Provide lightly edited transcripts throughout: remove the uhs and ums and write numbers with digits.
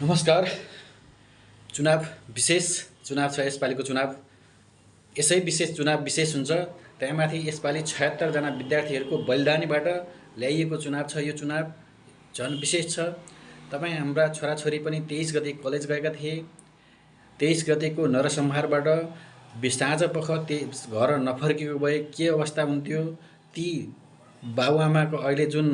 नमस्कार। चुनाव विशेष चुनाव छ यसपालिको चुनाव। यसै विशेष चुनाव विशेष हुन्छ। त्यहाँमाथि यसपालि 76 जना विद्यार्थीहरूको बलिदानीबाट ल्याइएको चुनाव छ। यो चुनाव झन् विशेष छ। तपाईँ हाम्रा छोराछोरी पनि 23 गते कलेज गएका थिए। 23 गतेको नरसंहारबाट साँझपख घर नफर्केको भए के अवस्था हुन्थ्यो। ती बाबुआमाको अहिले जुन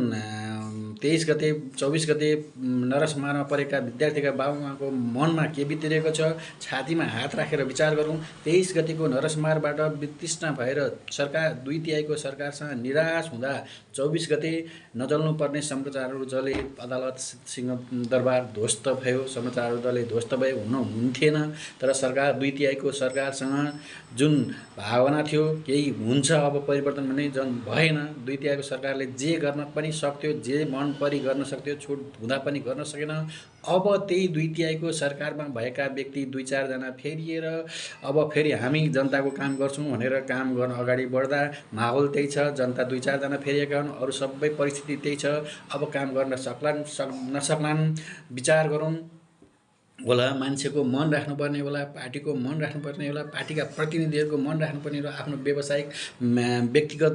23 गते 24 गते नरसंहारमा परेका विद्यार्थीका बाबुआमाको मनमा के बितिरहेको छ, छातीमा हात राखेर विचार गरौँ। 23 गतेको नरसंहारबाट वितृष्णा भएर सरकार 2 तिहाईको सरकारसँग निराश हुँदा 24 गते नजल्नुपर्ने समाचारहरू जले अदालत सिंहदरबार ध्वस्त भयो। समाचारहरू जले ध्वस्त भए हुन्थेन। तर सरकार 2 तिहाईको सरकारसँग जुन भावना थियो केही हुन्छ अब परिवर्तन भन्ने जन भएन। 2 तिहाईको सरकारले जे गर्न पनि सक्थ्यो, जे मन परि गर्न सक्थ्यो, छुट हुँदा पनि गर्न सकेन। अब त्यही 2 तिहाईको सरकारमा भएका व्यक्ति 2-4 जना फेरिएर अब फेरि हामी जनताको काम गर्छौँ भनेर काम गर्न अगाडि बढ्दा माहौल त्यही छ। जनता 2-4 जना फेरिएका हुन्, अरू सबै परिस्थिति त्यही छ। अब काम गर्न नसक्लान् विचार गरौँ। होला मान्छेको मन राख्नुपर्ने होला, पार्टीको मन राख्नुपर्ने होला, पार्टीका प्रतिनिधिहरूको मन राख्नुपर्ने होला, आफ्नो व्यावसायिक व्यक्तिगत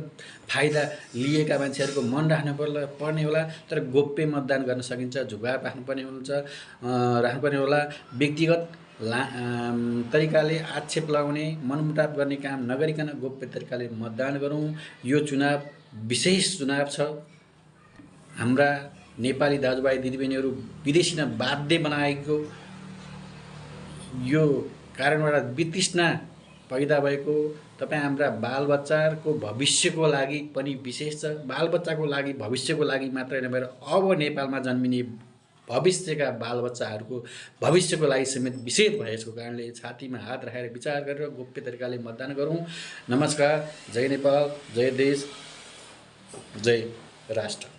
फाइदा लिएका मान्छेहरूको मन राख्नुपर्ने होला। तर गोप्य मतदान गर्न सकिन्छ, झुकाव राख्नुपर्ने होला। व्यक्तिगत तरिकाले आक्षेप लगाउने, मनमुटाव गर्ने काम नगरिकन गोप्य तरिकाले मतदान गरौँ। यो चुनाव विशेष चुनाव छ। हाम्रा नेपाली दाजुभाइ दिदीबहिनीहरू विदेशी बाध्य बनाएको यो कारणबाट वितृष्णा पैदा भएको। तपाईँ हाम्रा बालबच्चाको भविष्यको लागि पनि विशेष छ। बालबच्चाको लागि भविष्यको लागि मात्रै नभएर अब नेपालमा जन्मिने भविष्यका बालबच्चाहरूको भविष्यको लागि समेत विशेष भएको कारणले छातीमा हात राखेर विचार गरेर गोप्य तरिकाले मतदान गरौँ। नमस्कार। जय नेपाल, जय देश, जय राष्ट्र।